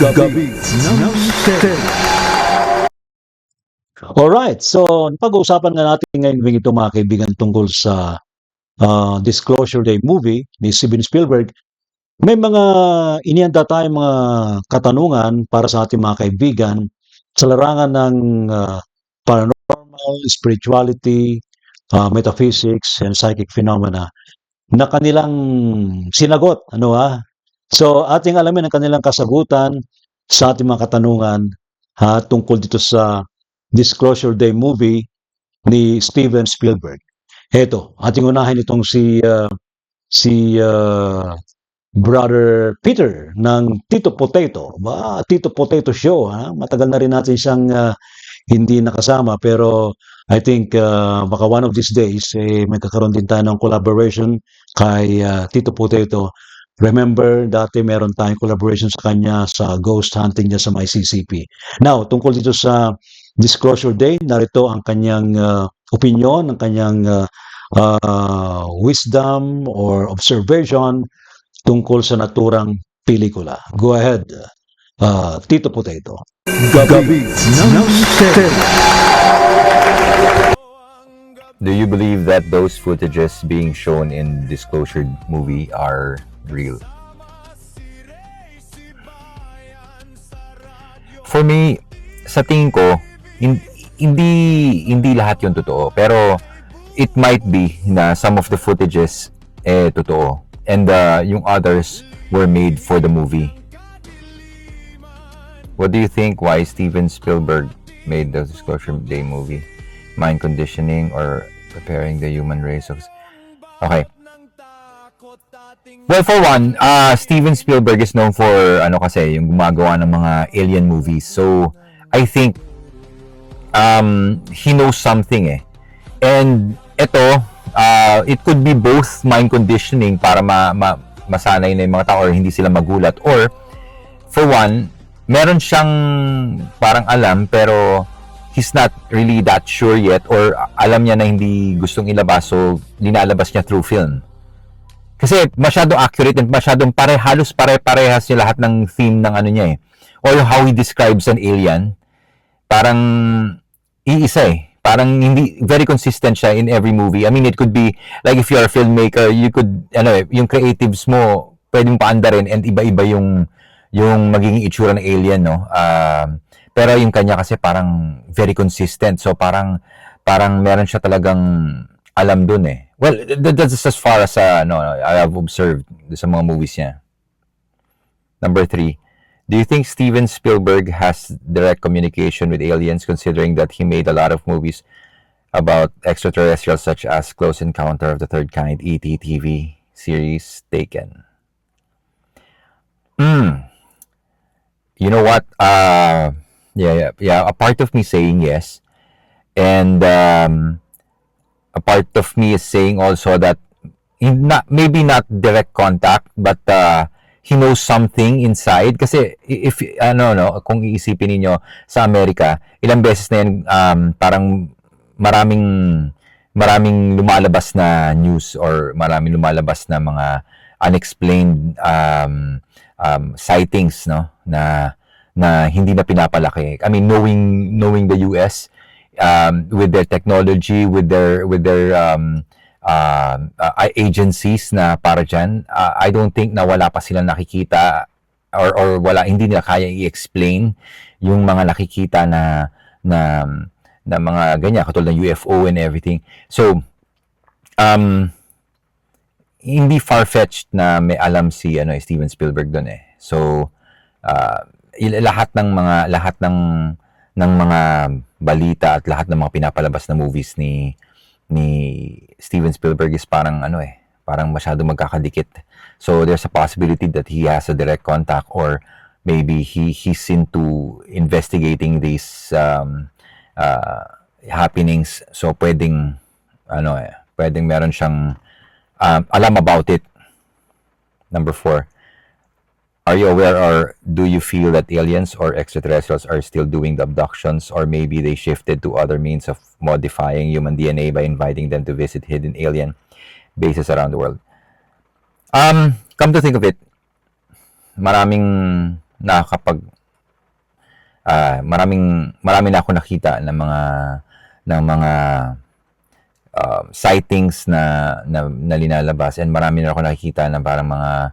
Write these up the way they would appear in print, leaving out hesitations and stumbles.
Gabi ng Misteryo. Alright, so pag-uusapan nga natin ngayon ito mga kaibigan tungkol sa Disclosure Day movie ni Steven Spielberg. May mga inihanda tayong mga katanungan para sa ating mga kaibigan sa larangan ng paranormal, spirituality, metaphysics, and psychic phenomena na kanilang sinagot. So ating alamin ang kanilang kasagutan sa ating mga katanungan tungkol dito sa Disclosure Day movie ni Steven Spielberg. Heto, ating unahin itong si Brother Peter ng Tito Potato. Tito Potato Show. Matagal na rin natin siyang hindi nakasama pero I think baka one of these days magkakaroon din tayo ng collaboration kay Tito Potato. Remember, dati meron tayong collaboration sa kanya sa ghost hunting niya sa may CCP. Now, tungkol dito sa Disclosure Day, narito ang kanyang opinion, ang kanyang wisdom or observation tungkol sa naturang pelikula. Go ahead, Tito Potato. Gabi ng Misteryo. Do you believe that those footages being shown in Disclosure movie are real? For me, sa tingin ko, hindi lahat yung totoo. Pero it might be na some of the footages totoo. And yung others were made for the movie. What do you think why Steven Spielberg made the Disclosure Day movie? Mind conditioning or preparing the human race? Okay. Well, for one, Steven Spielberg is known for kasi yung gumagawa ng mga alien movies. So, I think he knows something And ito, it could be both mind conditioning para masanay na yung mga tao or hindi sila magulat. Or, for one, meron siyang parang alam pero he's not really that sure yet or alam niya na hindi gustong ilabas so linalabas niya through film. Kasi masyadong accurate and masyadong halos pare-parehas yung lahat ng theme ng niya Or how he describes an alien. Parang iisa Parang hindi very consistent siya in every movie. I mean, it could be like if you're a filmmaker, you could yung creatives mo pwedeng paandarin and iba-iba yung magiging itsura ng alien, no. Pero yung kanya kasi parang very consistent. So parang meron siya talagang alam dun Well, that's as far as I have observed sa mga movies niya. Number 3. Do you think Steven Spielberg has direct communication with aliens considering that he made a lot of movies about extraterrestrials such as Close Encounter of the Third Kind, E.T. TV series, Taken? You know what? Yeah. A part of me saying yes. And a part of me is saying also that maybe not direct contact, but he knows something inside. Kasi if kung iisipin niyo sa Amerika, ilang beses na yan parang maraming lumalabas na news or maraming lumalabas na mga unexplained sightings na hindi na pinapalaki. I mean, knowing the US with their technology, with their agencies na para dyan, I don't think na wala pa silang nakikita or hindi nila kaya i-explain yung mga nakikita na mga ganyan katulad ng UFO and everything. So hindi far-fetched na may alam si Steven Spielberg doon So lahat ng mga balita at lahat ng mga pinapalabas na movies ni Steven Spielberg is parang parang masyado magkakadikit. So there's a possibility that he has a direct contact or maybe he's into investigating these happenings. So pwedeng meron siyang alam about it. Number 4. Are you aware or do you feel that aliens or extraterrestrials are still doing the abductions or maybe they shifted to other means of modifying human DNA by inviting them to visit hidden alien bases around the world? Come to think of it, maraming Marami na ako nakita ng mga sightings na linalabas, and marami na ako nakikita na parang mga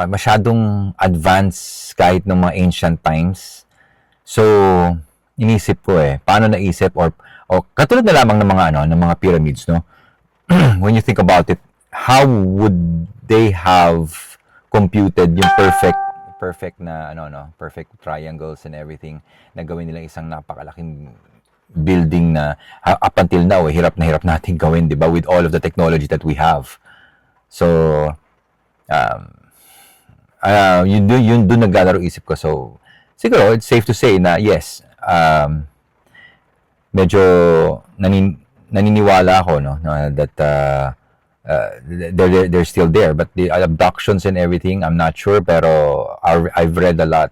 masyadong advanced kahit ng mga ancient times. So inisip ko paano naisip, or katulad na lamang ng mga pyramids, no? When you think about it, how would they have computed yung perfect na perfect triangles and everything, na gawin nila isang napakalaking building na up until now hirap na hirap natin gawin, 'di ba, with all of the technology that we have. So yun doon naglalaro isip ko. So siguro it's safe to say na yes, medyo naniniwala ako, no, that they're still there, but the abductions and everything, I'm not sure, pero I've read a lot,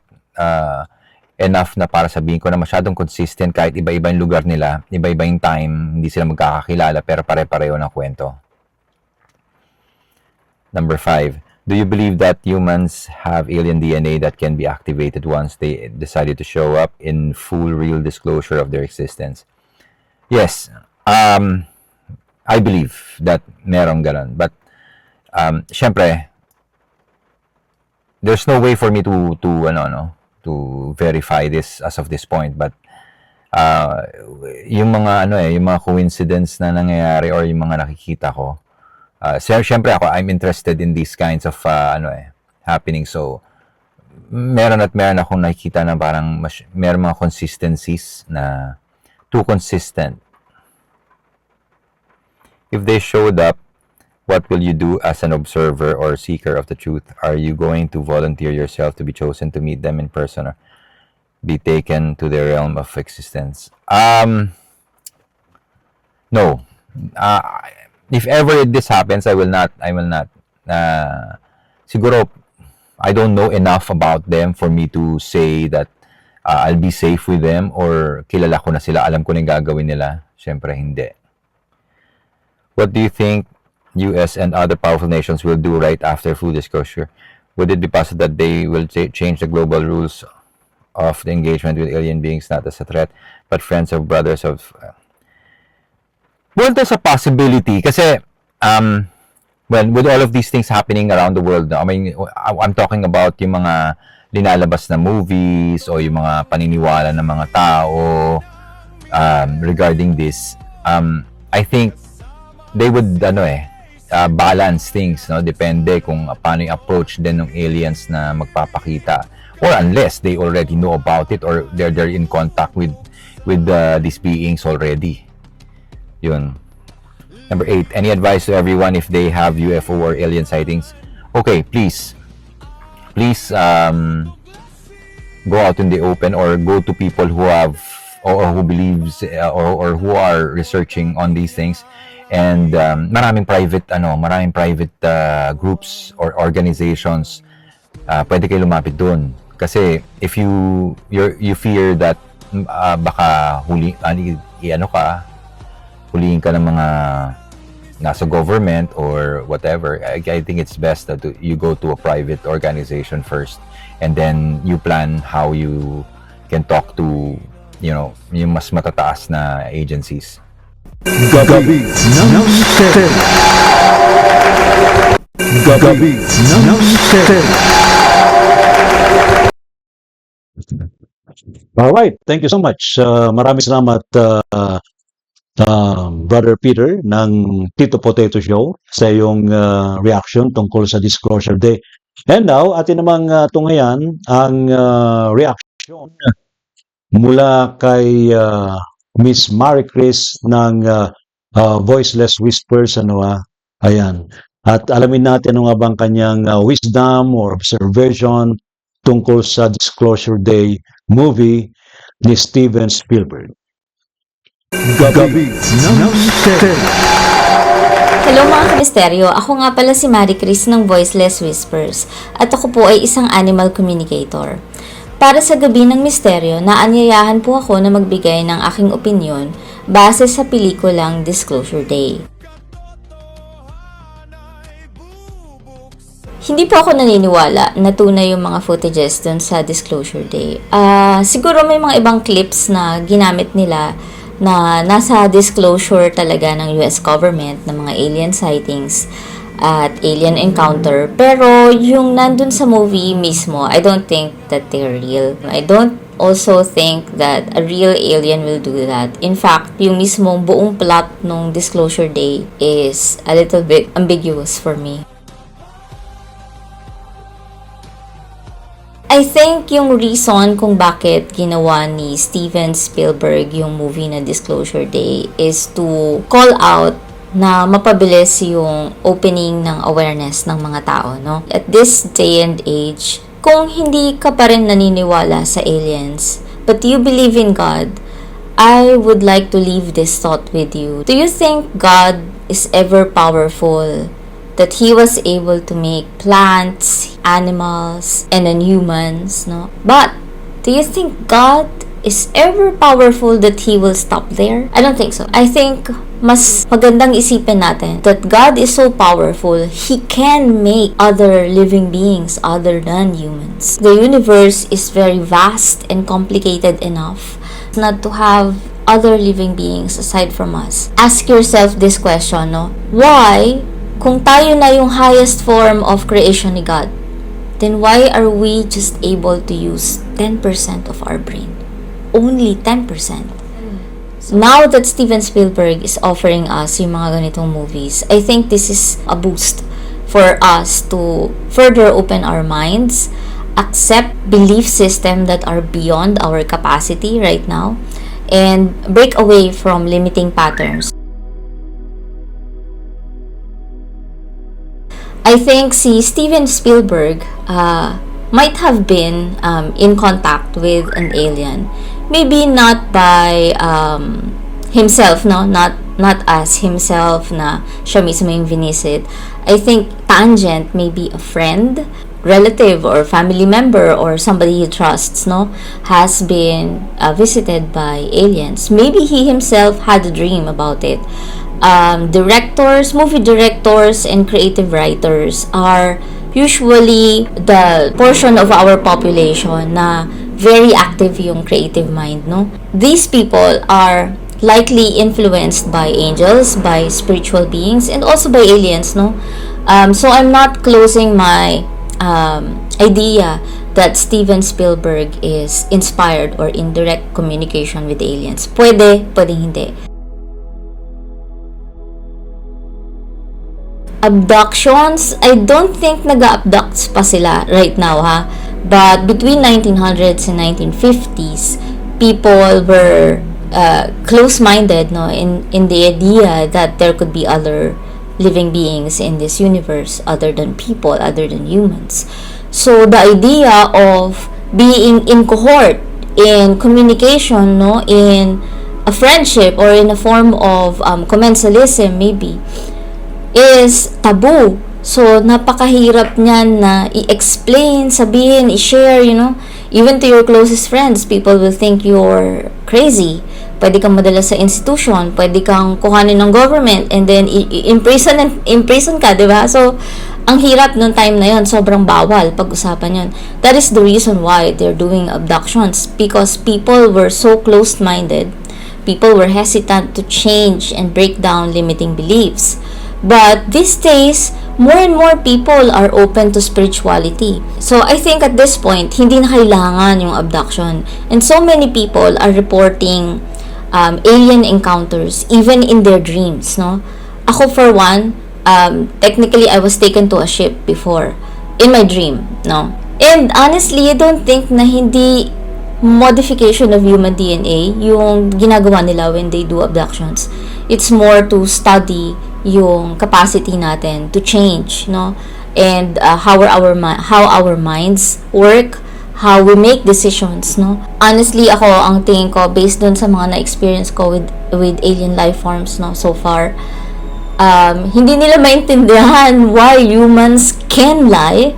enough na para sabihin ko na masyadong consistent, kahit iba-iba yung lugar nila, iba-iba yung time, hindi sila magkakakilala, pero pare-pareho ng kwento. Number 5, do you believe that humans have alien DNA that can be activated once they decided to show up in full real disclosure of their existence? Yes, I believe that merong ganun. But syempre, there's no way for me to verify this as of this point, but yung mga coincidence na nangyayari or yung mga nakikita ko, syempre I'm interested in these kinds of happening. So meron akong nakikita na parang meron mga consistencies na too consistent. If they showed up, what will you do as an observer or seeker of the truth? Are you going to volunteer yourself to be chosen to meet them in person, or be taken to their realm of existence? No. If ever this happens, I will not. Siguro, I don't know enough about them for me to say that I'll be safe with them, or kilala ko na sila, alam ko na yung gagawin nila. Siyempre, hindi. What do you think U.S. and other powerful nations will do right after full disclosure? Would it be possible that they will change the global rules of the engagement with alien beings, not as a threat, but friends or brothers of... Well, there's a possibility. Kasi, with all of these things happening around the world, I mean, I'm talking about yung mga linalabas na movies o yung mga paniniwala ng mga tao regarding this. I think they would balance things, no, depende kung paano yung approach din ng aliens na magpapakita, or unless they already know about it, or they're in contact with these beings already. Yun. Number 8, any advice to everyone if they have UFO or alien sightings? Okay, please go out in the open, or go to people who have or who believes or who are researching on these things. And maraming private groups or organizations, pwede kayo lumapit doon. Kasi if you fear that baka huliin ka ng mga nasa government or whatever, I think it's best that you go to a private organization first, and then you plan how you can talk to yung mas matataas na agencies. Gabi ng Misteryo. Gabi ng Misteryo. Alright, thank you so much. Maraming salamat, Brother Peter ng Tito Potato Show, sa iyong reaction tungkol sa Disclosure Day. And now, atin namang tungayan ang reaction mula kay Miss Marie Chris ng Voiceless Whispers, ayan. At alamin natin ano nga bang kanyang wisdom or observation tungkol sa Disclosure Day movie ni Steven Spielberg. Gabi ng Misteryo. Hello mga kamisteryo, ako nga pala si Marie Chris ng Voiceless Whispers, at ako po ay isang animal communicator. Para sa Gabi ng Misteryo, naanyayahan po ako na magbigay ng aking opinyon base sa pelikulang Disclosure Day. Hindi po ako naniniwala na tunay yung mga footages dun sa Disclosure Day. Siguro may mga ibang clips na ginamit nila na nasa disclosure talaga ng US government ng mga alien sightings at alien encounter. Pero yung nandun sa movie mismo, I don't think that they're real. I don't also think that a real alien will do that. In fact, yung mismong buong plot ng Disclosure Day is a little bit ambiguous for me. I think yung reason kung bakit ginawa ni Steven Spielberg yung movie na Disclosure Day is to call out na mapabilis yung opening ng awareness ng mga tao, no? At this day and age, kung hindi ka pa rin naniniwala sa aliens, but you believe in God, I would like to leave this thought with you. Do you think God is ever powerful? That He was able to make plants, animals, and then humans, no? But, do you think God is ever powerful that He will stop there? I don't think so. I think mas magandang isipin natin that God is so powerful, He can make other living beings other than humans. The universe is very vast and complicated enough not to have other living beings aside from us. Ask yourself this question, no? Why, kung tayo na yung highest form of creation ni God, then why are we just able to use 10% of our brain? Only 10%. Now that Steven Spielberg is offering us yung mga ganitong movies, I think this is a boost for us to further open our minds, accept belief systems that are beyond our capacity right now, and break away from limiting patterns. I think si Steven Spielberg might have been in contact with an alien. Maybe not by himself, no? Not as himself na siya mismo yung vinisit. I think tangent, maybe a friend, relative, or family member, or somebody he trusts, no? Has been visited by aliens. Maybe he himself had a dream about it. Movie directors, and creative writers are usually the portion of our population na very active yung creative mind, no? These people are likely influenced by angels, by spiritual beings, and also by aliens, no? So I'm not closing my idea that Steven Spielberg is inspired or in direct communication with aliens. Pwede hindi. Abductions, I don't think nag-abduct pa sila right now, ha? But between 1900s and 1950s, people were close-minded, no, in the idea that there could be other living beings in this universe other than people, other than humans. So the idea of being in cohort, in communication, no, in a friendship or in a form of commensalism maybe, is taboo. So, napakahirap niyan na i-explain, sabihin, i-share, you know. Even to your closest friends, people will think you're crazy. Pwede kang madala sa institution, pwede kang kuhanin ng government, and then imprison ka, di ba? So, ang hirap nung time na yon, sobrang bawal pag-usapan yon. That is the reason why they're doing abductions, because people were so closed-minded. People were hesitant to change and break down limiting beliefs. But these days, more and more people are open to spirituality. So I think at this point, hindi na kailangan yung abduction. And so many people are reporting alien encounters, even in their dreams, no? Ako for one, technically I was taken to a ship before, in my dream, no? And honestly, I don't think na hindi modification of human DNA yung ginagawa nila when they do abductions. It's more to study yung capacity natin to change, no? And how our minds work, how we make decisions, no? Honestly, ako, ang tingin ko, based dun sa mga na-experience ko with alien life forms, no, so far, hindi nila maintindihan why humans can lie,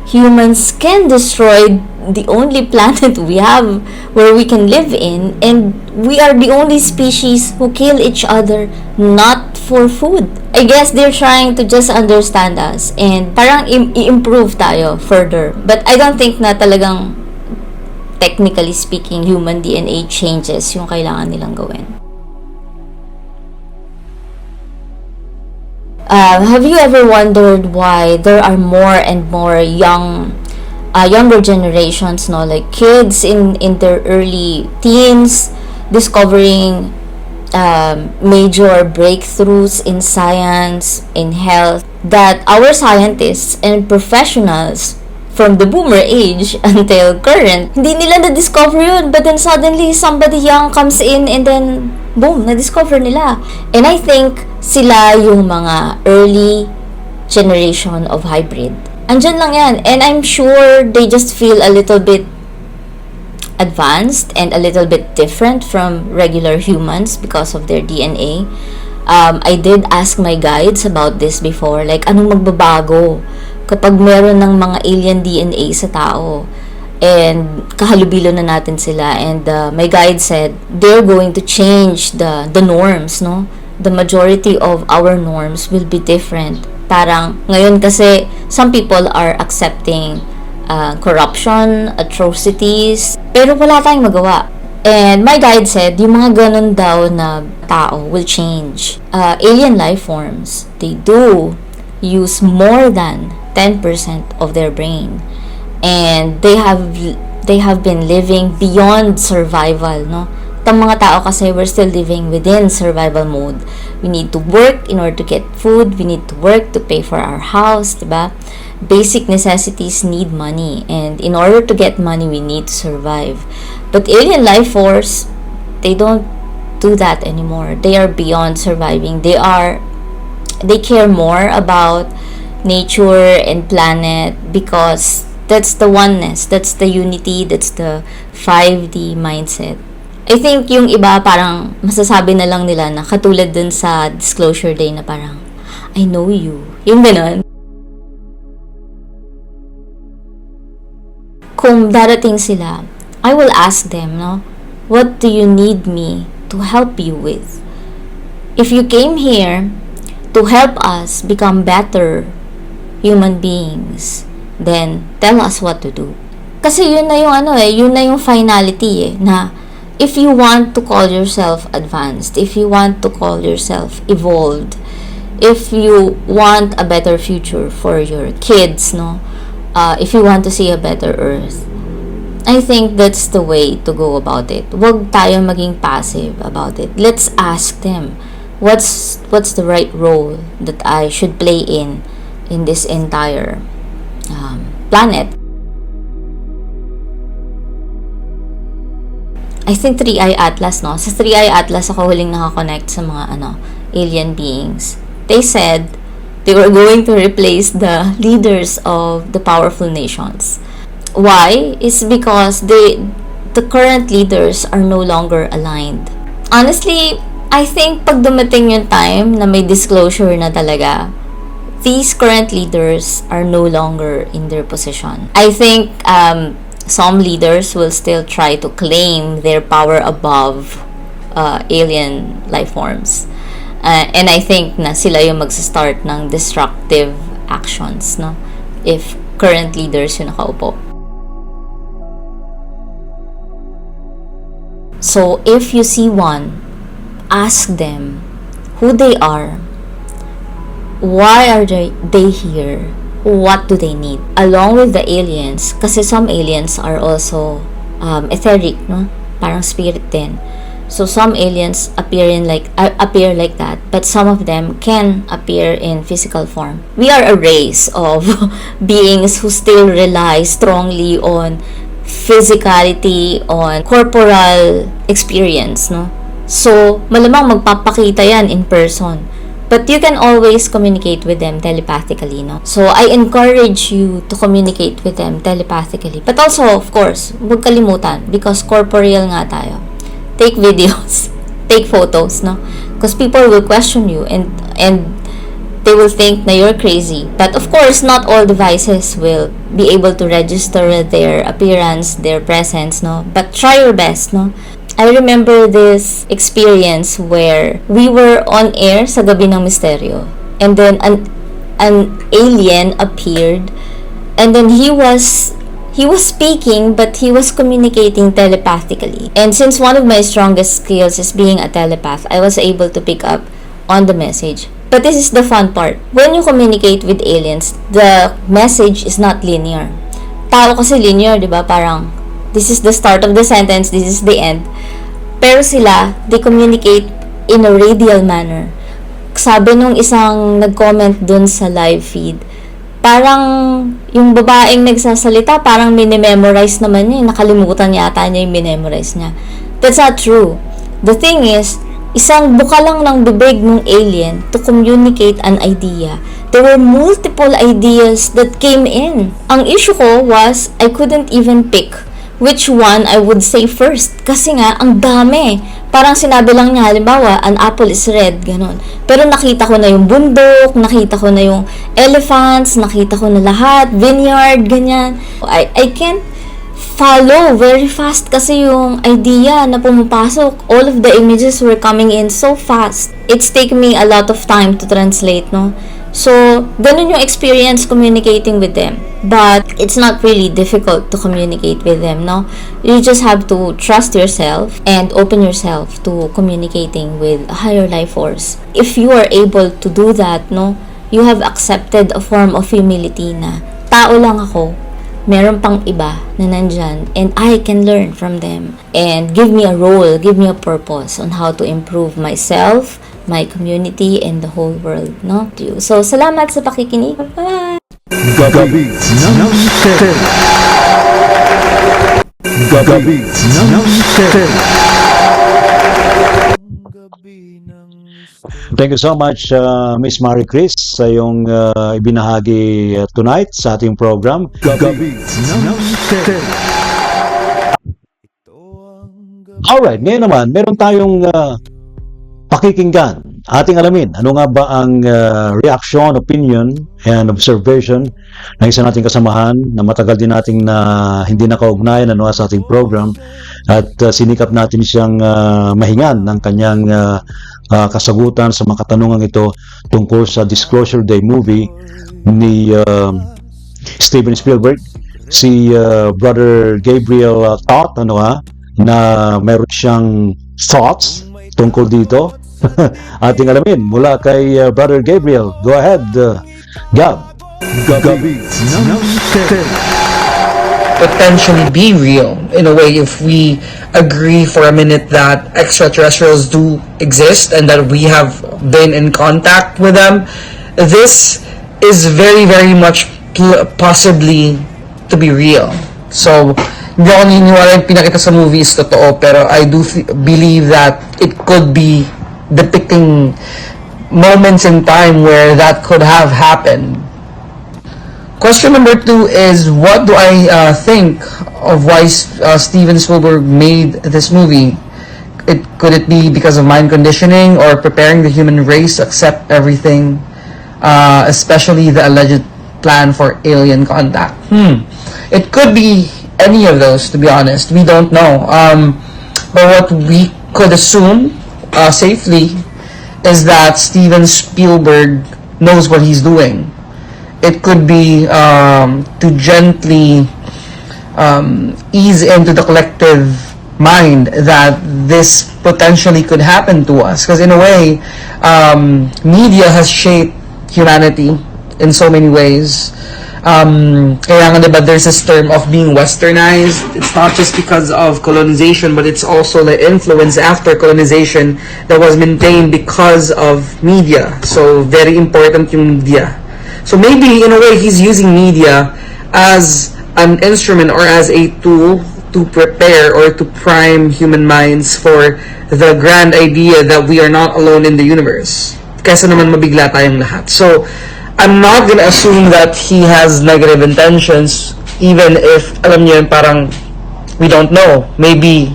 humans can destroy the only planet we have where we can live in, and we are the only species who kill each other not for food. I guess they're trying to just understand us and parang i-improve tayo further. But I don't think na talagang technically speaking, human DNA changes yung kailangan nilang gawin. Have you ever wondered why there are more and more younger generations, no, like kids in their early teens discovering major breakthroughs in science, in health, that our scientists and professionals from the boomer age until current, hindi nila na-discover yun. But then suddenly, somebody young comes in and then, boom, na-discover nila. And I think sila yung mga early generation of hybrid. Andyan lang yan. And I'm sure they just feel a little bit advanced and a little bit different from regular humans because of their DNA. I did ask my guides about this before. Like, anong magbabago kapag meron ng mga alien DNA sa tao? And kahalubilo na natin sila. And my guide said, they're going to change the norms, no? The majority of our norms will be different. Parang, ngayon kasi, some people are accepting corruption, atrocities, pero wala tayong magawa. And my guide said, yung mga ganun daw na tao will change. Alien life forms, they do use more than 10% of their brain. And they have been living beyond survival, no? Itong mga tao kasi, we're still living within survival mode. We need to work in order to get food. We need to work to pay for our house, diba? Basic necessities need money. And in order to get money, we need to survive. But alien life force, they don't do that anymore. They are beyond surviving. They care more about nature and planet because that's the oneness, that's the unity, that's the 5D mindset. I think yung iba parang masasabi na lang nila na katulad dun sa disclosure day na parang, I know you. Yung ganun. Kung darating sila, I will ask them, no, what do you need me to help you with? If you came here to help us become better human beings, then tell us what to do. Kasi yun na yung yun na yung finality na if you want to call yourself advanced, if you want to call yourself evolved, if you want a better future for your kids, no, if you want to see a better earth, I think that's the way to go about it. Huwag tayo maging passive about it. Let's ask them, what's the right role that I should play in this entire planet? I think 3i Atlas, no? Sa 3i Atlas ako huling nakakonect sa mga alien beings. They said they were going to replace the leaders of the powerful nations. Why? It's because the current leaders are no longer aligned. Honestly, I think pag dumating yung time na may disclosure na talaga, these current leaders are no longer in their position. I think some leaders will still try to claim their power above alien life forms. And I think na sila yung magsa-start ng destructive actions, no? If current leaders yung nakaupo. So, if you see one, ask them who they are, why are they here, what do they need, along with the aliens, kasi some aliens are also etheric, no? Parang spirit din. So some aliens appear like that, but some of them can appear in physical form. We are a race of beings who still rely strongly on physicality, on corporal experience, no? So malamang magpapakita yan in person. But you can always communicate with them telepathically, no? So, I encourage you to communicate with them telepathically. But also, of course, huwag kalimutan, because corporeal nga tayo. Take videos, take photos, no? Because people will question you and they will think na you're crazy. But of course, not all devices will be able to register their appearance, their presence, no? But try your best, no? I remember this experience where we were on air sa Gabi ng Misteryo. And then an alien appeared. And then he was speaking, but he was communicating telepathically. And since one of my strongest skills is being a telepath, I was able to pick up on the message. But this is the fun part. When you communicate with aliens, the message is not linear. Tao kasi linear, di ba? Parang, this is the start of the sentence, this is the end. Pero sila, they communicate in a radial manner. Sabi nung isang nag-comment dun sa live feed, parang yung babaeng nagsasalita, parang minimemorize naman niya. Nakalimutan yata niya yung minimemorize niya. That's not true. The thing is, isang buka lang ng bibig ng alien to communicate an idea. There were multiple ideas that came in. Ang issue ko was, I couldn't even pick which one I would say first. Kasi nga, ang dami. Parang sinabi lang niya, halimbawa, an apple is red, ganun. Pero nakita ko na yung bundok, nakita ko na yung elephants, nakita ko na lahat, vineyard, ganyan. I can't follow very fast kasi yung idea na pumapasok. All of the images were coming in so fast. It's taken me a lot of time to translate, no? So, ganun yung experience communicating with them. But, it's not really difficult to communicate with them, no? You just have to trust yourself and open yourself to communicating with a higher life force. If you are able to do that, no? You have accepted a form of humility na tao lang ako, meron pang iba na nandyan, and I can learn from them and give me a role, give me a purpose on how to improve myself, my community, and the whole world, no? So, salamat sa pakikinig. Bye! Gabi ng Misteryo. Gabi ng Misteryo. Thank you so much, Miss Marie Chris, sa iyong ibinahagi tonight sa ating program. Gabi ng Misteryo. Alright, ngayon naman, meron tayong pakikinggan. Ating alamin, ano nga ba ang reaction, opinion, and observation ng isa nating kasamahan na matagal din nating hindi nakaugnayan sa ating program, at sinikap natin siyang mahingan ng kanyang kasagutan sa mga katanungan ito tungkol sa Disclosure Day movie ni Steven Spielberg. Si Brother Gabriel thought na meron siyang thoughts tungkol dito. Ating alamin mula kay Brother Gabriel. Go ahead, Gab. Gabi ng Misteryo. Potentially be real in a way if we agree for a minute that extraterrestrials do exist and that we have been in contact with them. This is very, very much possibly to be real. So, hindi ako naniniwala yung pinakita sa movie is totoo, pero I do believe that it could be depicting moments in time where that could have happened. Question number 2 is, what do I think of why Steven Spielberg made this movie? Could it be because of mind conditioning or preparing the human race to accept everything, especially the alleged plan for alien contact? It could be any of those, to be honest. We don't know. But what we could assume safely is that Steven Spielberg knows what he's doing. It could be to gently ease into the collective mind that this potentially could happen to us. Because in a way, media has shaped humanity in so many ways. Kaya nga diba, there's this term of being westernized. It's not just because of colonization, but it's also the influence after colonization that was maintained because of media. So, very important yung media. So, maybe, in a way, he's using media as an instrument or as a tool to prepare or to prime human minds for the grand idea that we are not alone in the universe. Kaysa naman mabigla tayong lahat. So, I'm not gonna assume that he has negative intentions, even if, alam niyo yun, parang, we don't know. Maybe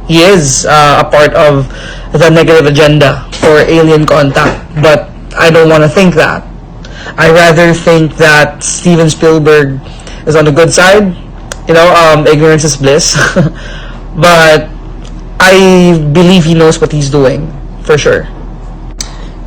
he is a part of the negative agenda for alien contact, but I don't want to think that. I rather think that Steven Spielberg is on the good side. You know, ignorance is bliss. But I believe he knows what he's doing, for sure.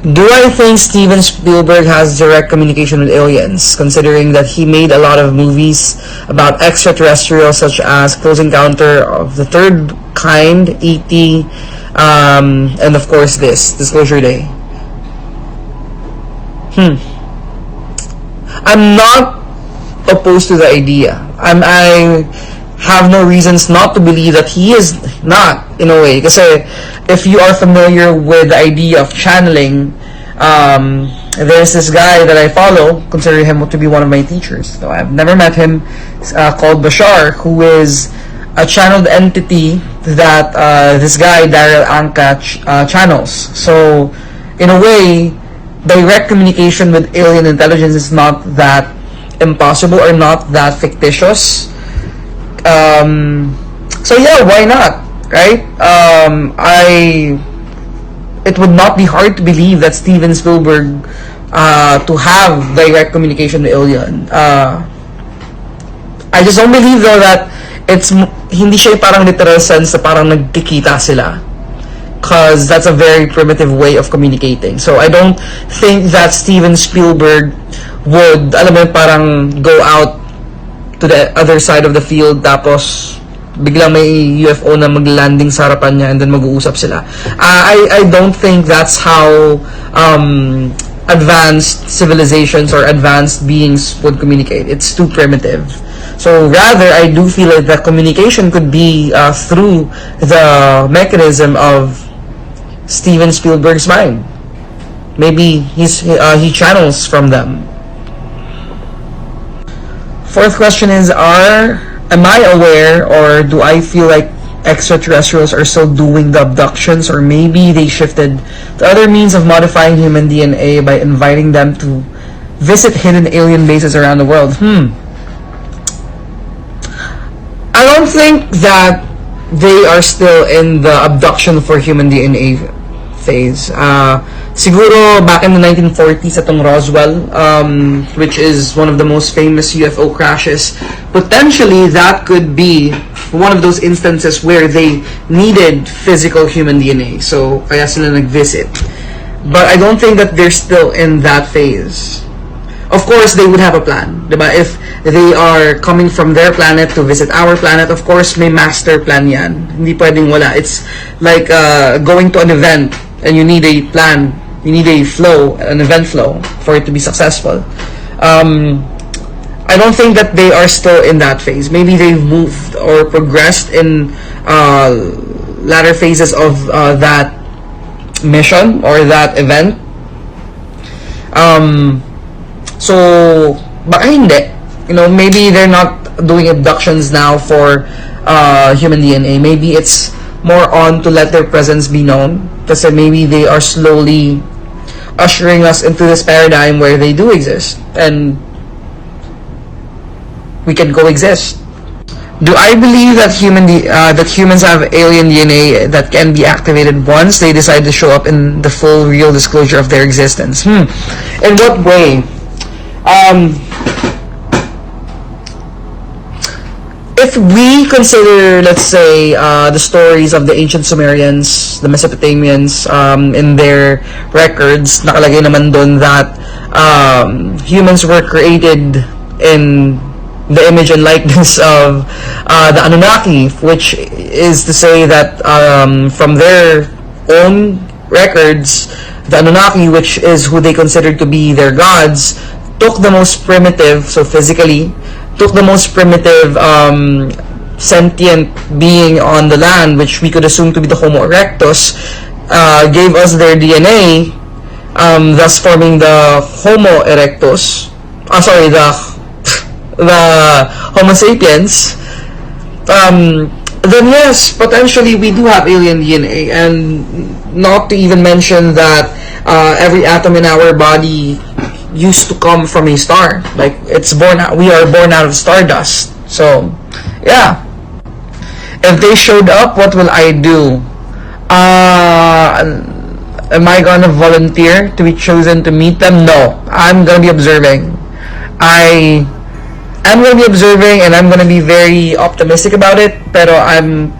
Do I think Steven Spielberg has direct communication with aliens, considering that he made a lot of movies about extraterrestrials, such as Close Encounter of the Third Kind, E.T., and of course this, Disclosure Day? I'm not opposed to the idea. I have no reasons not to believe that he is not, in a way. Because if you are familiar with the idea of channeling, there's this guy that I follow, consider him to be one of my teachers. So I've never met him, called Bashar, who is a channeled entity that this guy, Daryl Anka, channels. So, in a way, direct communication with alien intelligence is not that impossible or not that fictitious. So yeah, why not, right? It would not be hard to believe that Steven Spielberg to have direct communication with alien. I just don't believe though that hindi siya parang literal sense na parang nagkikita sila, because that's a very primitive way of communicating. So I don't think that Steven Spielberg would, alam mo, parang go out to the other side of the field tapos biglang may UFO na maglanding sa harapan niya and then mag-uusap sila. I don't think that's how advanced civilizations or advanced beings would communicate. It's too primitive. So rather, I do feel like that communication could be through the mechanism of Steven Spielberg's mind. Maybe he channels from them. Fourth question is, am I aware or do I feel like extraterrestrials are still doing the abductions, or maybe they shifted to other means of modifying human DNA by inviting them to visit hidden alien bases around the world? I don't think that they are still in the abduction for human DNA phase. Siguro back in the 1940s atong Roswell, which is one of the most famous UFO crashes, potentially that could be one of those instances where they needed physical human DNA. So kaya sila nag-visit. But I don't think that they're still in that phase. Of course, they would have a plan, diba? If they are coming from their planet to visit our planet, of course, may master plan yan. Hindi pwedeng wala. It's like going to an event and you need a plan, you need a flow, an event flow for it to be successful. I don't think that they are still in that phase. Maybe they've moved or progressed in latter phases of that mission or that event. So, baka hindi. Maybe they're not doing abductions now for human DNA. Maybe it's more on to let their presence be known. Kasi maybe they are slowly ushering us into this paradigm where they do exist. And we can coexist. Do I believe that humans have alien DNA that can be activated once they decide to show up in the full real disclosure of their existence? In what way? If we consider, let's say, the stories of the ancient Sumerians, the Mesopotamians, in their records, nakalagay naman doon that humans were created in the image and likeness of the Anunnaki, which is to say that from their own records, the Anunnaki, which is who they considered to be their gods, took the most primitive, so physically, took the most primitive sentient being on the land, which we could assume to be the Homo erectus, gave us their DNA, thus forming the Homo erectus, the Homo sapiens. Then yes, potentially we do have alien DNA, and not to even mention that every atom in our body used to come from a star. Like, we are born out of stardust. So yeah, if they showed up, what will I do? Am I gonna volunteer to be chosen to meet them? No, I'm gonna be observing. I'm gonna be observing, and I'm gonna be very optimistic about it. Pero I'm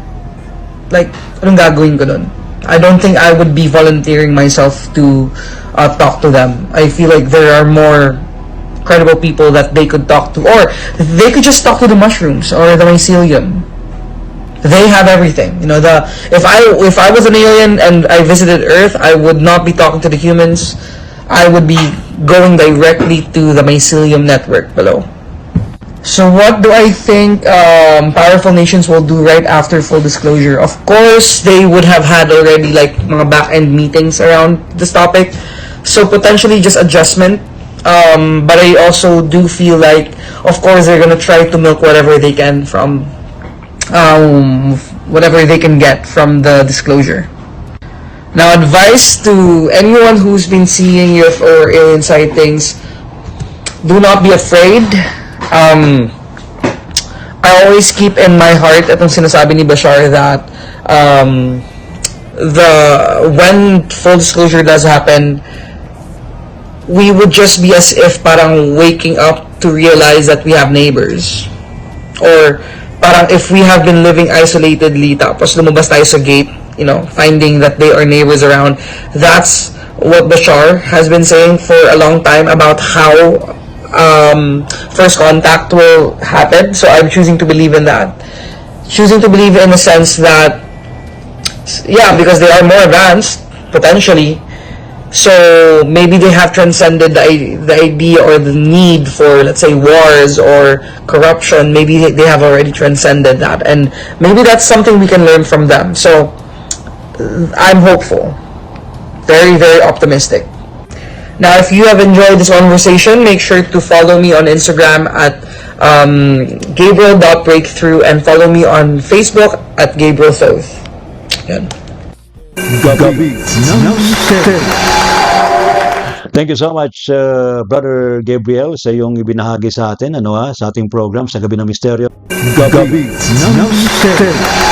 like, anong gagawin ko nun? I don't think I would be volunteering myself to talk to them. I feel like there are more credible people that they could talk to, or they could just talk to the mushrooms or the mycelium. They have everything. You know, if I was an alien and I visited Earth, I would not be talking to the humans. I would be going directly to the mycelium network below. So what do I think powerful nations will do right after full disclosure? Of course, they would have had already like mga back-end meetings around this topic. So potentially just adjustment. But I also do feel like, of course, they're gonna try to milk whatever they can from whatever they can get from the disclosure. Now, advice to anyone who's been seeing UFO or alien sightings: do not be afraid. I always keep in my heart itong sinasabi ni Bashar that when full disclosure does happen, we would just be as if parang waking up to realize that we have neighbors. Or parang if we have been living isolatedly tapos lumabas tayo sa gate, you know, finding that they are neighbors around. That's what Bashar has been saying for a long time about how first contact will happen. So I'm choosing to believe in that. Choosing to believe in the sense that, yeah, because they are more advanced, potentially. So maybe they have transcended the idea or the need for, let's say, wars or corruption. Maybe they have already transcended that. And maybe that's something we can learn from them. So I'm hopeful. Very, very optimistic. Now, if you have enjoyed this conversation, make sure to follow me on Instagram at Gabriel.breakthrough and follow me on Facebook at Gabriel Thoth. Yan. Gabi ng Misteryo. Thank you so much, Brother Gabriel, sa iyong ibinahagi sa atin, sa ating program sa Gabi ng Misteryo. Gabi ng Misteryo.